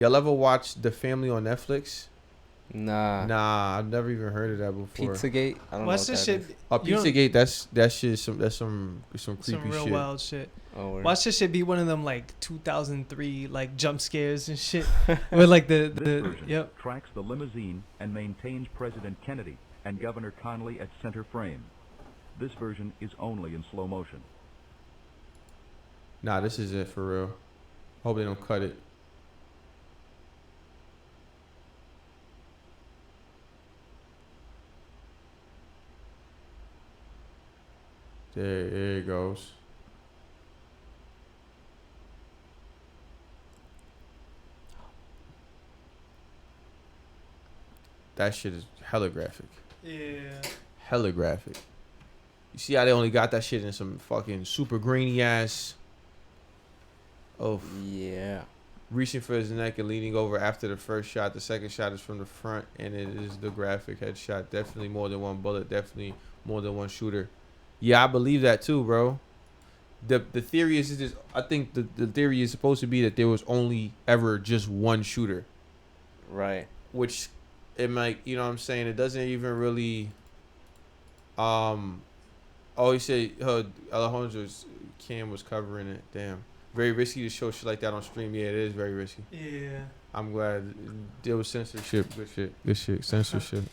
Y'all ever watch The Family on Netflix? Nah. Nah, I've never even heard of that before. Pizzagate? I don't Watch know this what that shit. is. Pizzagate. That's shit. Some creepy Some real shit. wild shit. Oh, word. Watch this shit be one of them like 2003 like jump scares and shit. With like This version tracks the limousine and maintains President Kennedy and Governor Connally at center frame. This version is only in slow motion. Nah, this is it for real. Hope they don't cut it. There it goes. That shit is hella graphic. Yeah. Hella graphic. You see how they only got that shit in some fucking super grainy ass. Oh. Yeah. Reaching for his neck and leaning over after the first shot. The second shot is from the front, and it is the graphic headshot. Definitely more than one bullet. Definitely more than one shooter. Yeah, I believe that too, bro. The theory is just, I think the theory is supposed to be that there was only ever just one shooter. Right. Which it might, you know what I'm saying? It doesn't even really. Oh, he said Alejandro's cam was covering it. Damn. Very risky to show shit like that on stream. Yeah, it is very risky. Yeah. I'm glad there was censorship. Good shit. Good shit. Censorship.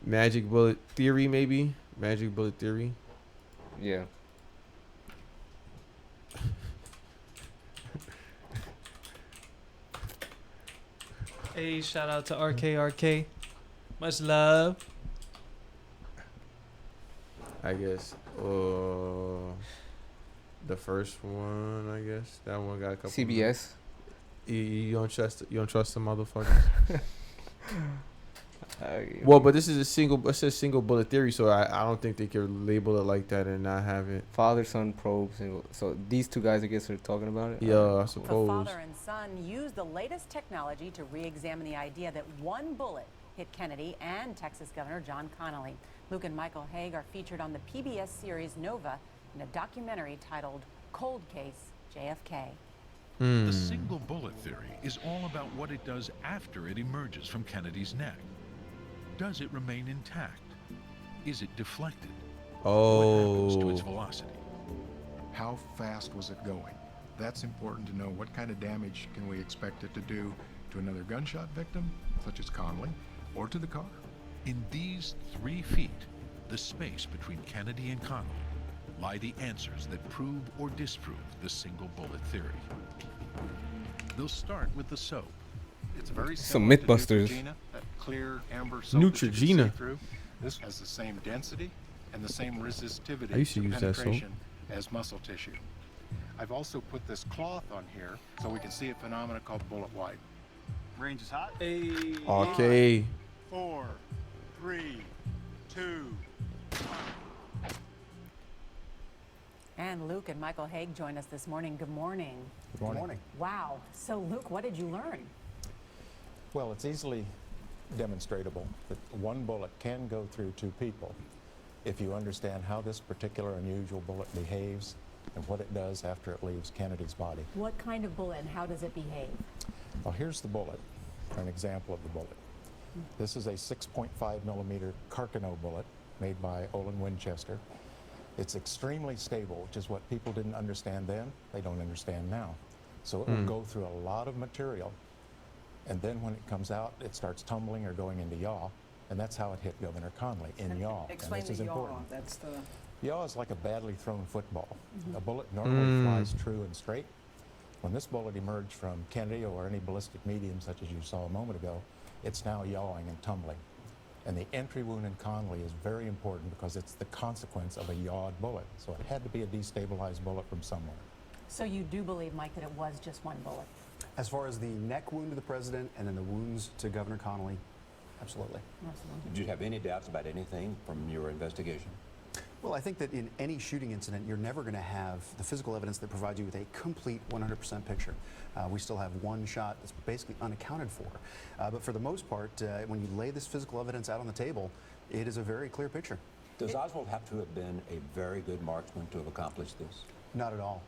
Magic bullet theory, maybe. Magic bullet theory. Yeah. Hey, shout out to RKRK. Much love. I guess. The first one, I guess. That one got a couple. CBS. You don't trust. You don't trust the motherfuckers. Yeah. Well, but this is a single. It says single bullet theory, so I don't think they could label it like that and not have it. Father, son, probe, single. So these two guys, I guess, are talking about it. Yeah, I The suppose. father and son used the latest technology to re-examine the idea that one bullet hit Kennedy and Texas Governor John Connally. Luke and Michael Haig are featured on the PBS series Nova in a documentary titled Cold Case JFK. The single bullet theory is all about what it does after it emerges from Kennedy's neck. Does it remain intact? Is it deflected? What happens to its velocity? How fast was it going? That's important to know. What kind of damage can we expect it to do to another gunshot victim, such as Connally, or to the car? In these 3 feet, the space between Kennedy and Connally, lie the answers that prove or disprove the single bullet theory. They'll start with the soap. It's very Some similar to Mythbusters. Neutrogena, that clear amber soap that you can see Neutrogena. through. This has the same density and the same resistivity I used to use that soap. penetration as muscle tissue. I've also put this cloth on here so we can see a phenomenon called bullet white. Range is hot. Hey. Okay. 4, 3, 2. And Luke and Michael Haig join us this morning. Good morning. Good morning. Wow. So, Luke, what did you learn? Well, it's easily demonstrable that one bullet can go through 2 people if you understand how this particular unusual bullet behaves and what it does after it leaves Kennedy's body. What kind of bullet and how does it behave? Well, here's the bullet, an example of the bullet. This is a 6.5 millimeter Carcano bullet made by Olin Winchester. It's extremely stable, which is what people didn't understand then, they don't understand now. So it will go through a lot of material, and then when it comes out, it starts tumbling or going into yaw, and that's how it hit Governor Connally, in yaw. Explain and this the is yaw. important. That's the... Yaw is like a badly thrown football. A bullet normally flies true and straight. When this bullet emerged from Kennedy or any ballistic medium such as you saw a moment ago, it's now yawing and tumbling. And the entry wound in Connally is very important because it's the consequence of a yawed bullet. So it had to be a destabilized bullet from somewhere. So you do believe, Mike, that it was just one bullet? As far as the neck wound to the president and then the wounds to Governor Connally, absolutely. Absolutely. Did you have any doubts about anything from your investigation? Well, I think that in any shooting incident, you're never going to have the physical evidence that provides you with a complete 100% picture. We still have one shot that's basically unaccounted for. But for the most part, when you lay this physical evidence out on the table, it is a very clear picture. Does Oswald have to have been a very good marksman to have accomplished this? Not at all.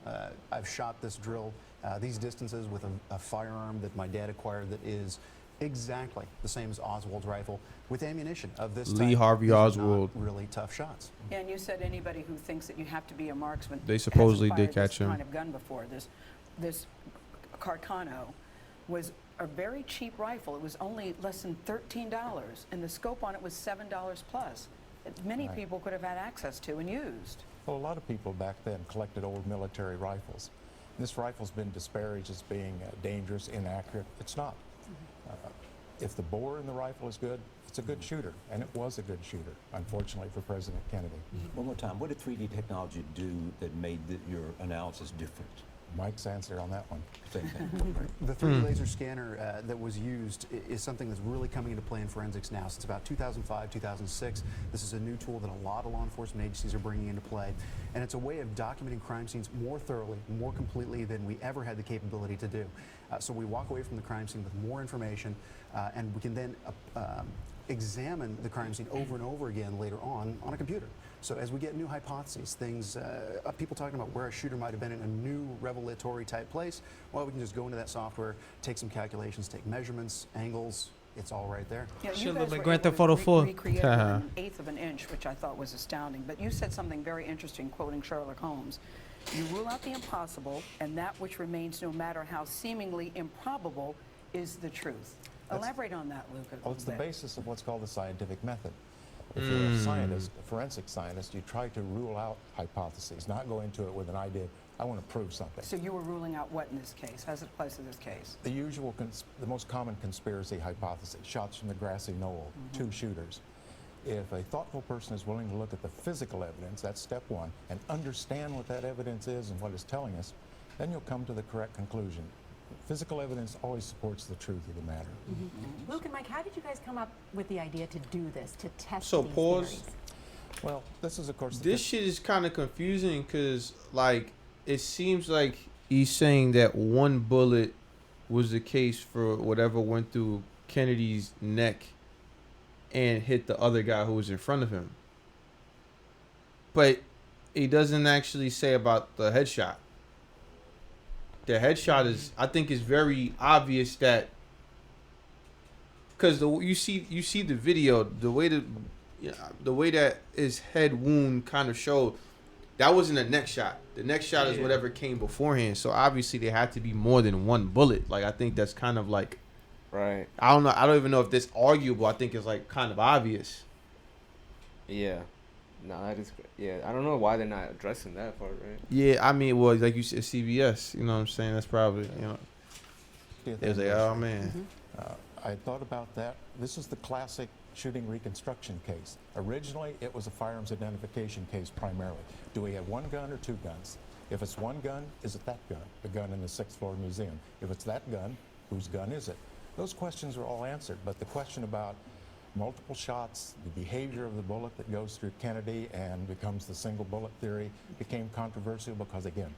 I've shot this drill These distances with a firearm that my dad acquired that is exactly the same as Oswald's rifle with ammunition of this Lee type. Harvey These are Oswald. not really tough shots. Yeah, and you said anybody who thinks that you have to be a marksman. They supposedly hasn't did fired catch this him. kind of gun before. This Carcano was a very cheap rifle. It was only less than $13, and the scope on it was $7 plus. That many Right. people could have had access to and used. Well, a lot of people back then collected old military rifles. This rifle's been disparaged as being dangerous, inaccurate. It's not. If the bore in the rifle is good, it's a good shooter, and it was a good shooter, unfortunately for President Kennedy. One more time, what did 3D technology do that made your analysis different? Mike's answer on that one. Same thing. The 3D laser scanner that was used is something that's really coming into play in forensics now. Since about 2005, 2006, this is a new tool that a lot of law enforcement agencies are bringing into play. And it's a way of documenting crime scenes more thoroughly, more completely than we ever had the capability to do. So we walk away from the crime scene with more information, and we can then examine the crime scene over and over again later on a computer. So as we get new hypotheses, things, people talking about where a shooter might have been in a new revelatory type place, well, we can just go into that software, take some calculations, take measurements, angles, it's all right there. Yeah, you Should guys look like were Grand able Theft to Auto 4. recreate it in an eighth of an inch, which I thought was astounding. But you said something very interesting, quoting Sherlock Holmes. You rule out the impossible, and that which remains, no matter how seemingly improbable, is the truth. Elaborate on that, Luke. Well, it's the basis of what's called the scientific method. If you're a scientist, a forensic scientist, you try to rule out hypotheses, not go into it with an idea, I want to prove something. So you were ruling out what in this case? As it applies to this case? The usual, the most common conspiracy hypothesis, shots from the grassy knoll, two shooters. If a thoughtful person is willing to look at the physical evidence, that's step one, and understand what that evidence is and what it's telling us, then you'll come to the correct conclusion. Physical evidence always supports the truth of the matter. Luke and Mike, how did you guys come up with the idea to do this, to test So these pause. theories? Well, this is, of course, This shit is kind of confusing because, like, it seems like he's saying that one bullet was the case for whatever went through Kennedy's neck and hit the other guy who was in front of him. But he doesn't actually say about the headshot. The headshot is, I think, is very obvious that, because you see the video, the way that his head wound kind of showed, that wasn't a neck shot. The neck shot is whatever came beforehand. So obviously there had to be more than one bullet. Like, I think that's kind of like, Right. I don't know. I don't even know if that's arguable. I think it's like kind of obvious. Yeah. No, that is. Yeah, I don't know why they're not addressing that part, right? Yeah, I mean, well, like you said, CBS. You know what I'm saying? That's probably, you know. It was like, oh man. I thought about that. This is the classic shooting reconstruction case. Originally, it was a firearms identification case primarily. Do we have one gun or two guns? If it's one gun, is it that gun? The gun in the 6th floor museum. If it's that gun, whose gun is it? Those questions are all answered, but the question about multiple shots, the behavior of the bullet that goes through Kennedy and becomes the single bullet theory became controversial because, again,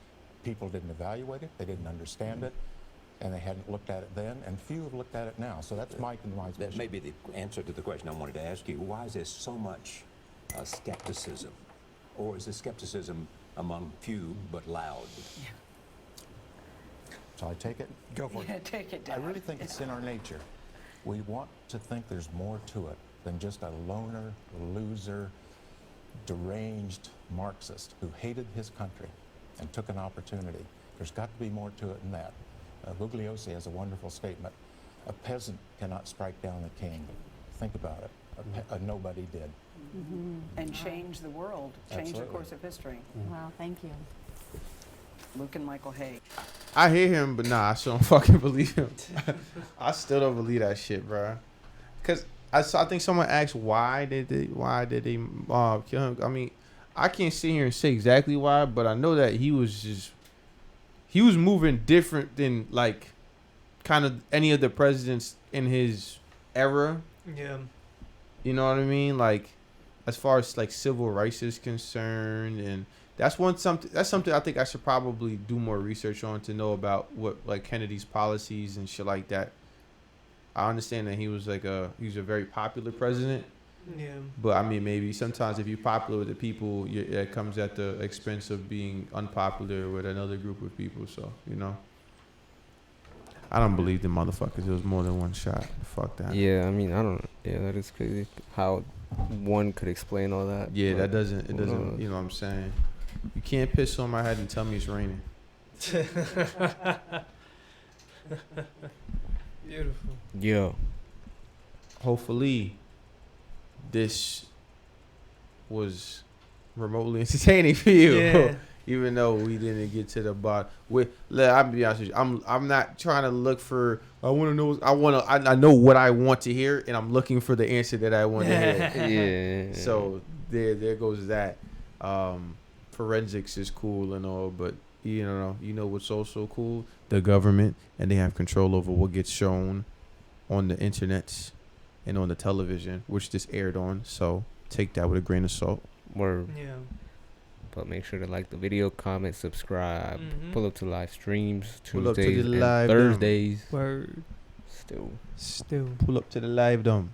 people didn't evaluate it, they didn't understand it, and they hadn't looked at it then, and few have looked at it now. So that's Mike and Mike's That may be the answer to the question I wanted to ask you. Why is there so much skepticism? Or is the skepticism among few but loud? Shall I take it? Go for it. Yeah, take it I down. really think it's in our nature. We want to think there's more to it than just a loner, loser, deranged Marxist who hated his country and took an opportunity. There's got to be more to it than that. Bugliosi has a wonderful statement. A peasant cannot strike down the king. Think about it. A nobody did. And change the world, change the Absolutely. course of history. Wow, thank you. Luke and Michael Haig. I hear him, but nah, I still don't fucking believe him. I still don't believe that shit, bro. Cause I think someone asked why did they kill him? I mean, I can't sit here and say exactly why, but I know that he was moving different than like kind of any of the presidents in his era. Yeah. You know what I mean? Like, as far as like civil rights is concerned, and that's something I think I should probably do more research on to know about what like Kennedy's policies and shit like that. I understand that he was a very popular president. Yeah. But I mean, maybe sometimes if you're popular with the people, it comes at the expense of being unpopular with another group of people. So, you know. I don't believe the motherfuckers. It was more than one shot. Fuck that. Yeah, I mean, I don't. Yeah, that is crazy. How one could explain all that. Yeah, that doesn't. It doesn't. You know what I'm saying? You can't piss on my head and tell me it's raining. Beautiful. Yeah. Hopefully, this was remotely entertaining for you. Yeah. Even though we didn't get to the bottom. I'll be honest with you. I'm not trying to look for. I want to know. I know what I want to hear, and I'm looking for the answer that I want to hear. Yeah. So there goes that. Forensics is cool and all, but you know what's also cool? The government, and they have control over what gets shown on the internet and on the television, which this aired on. So take that with a grain of salt. Word. Yeah. But make sure to like the video, comment, subscribe. Pull up to live streams Pull up to Tuesdays the and live Thursdays. Word. Still. Pull up to the live dome.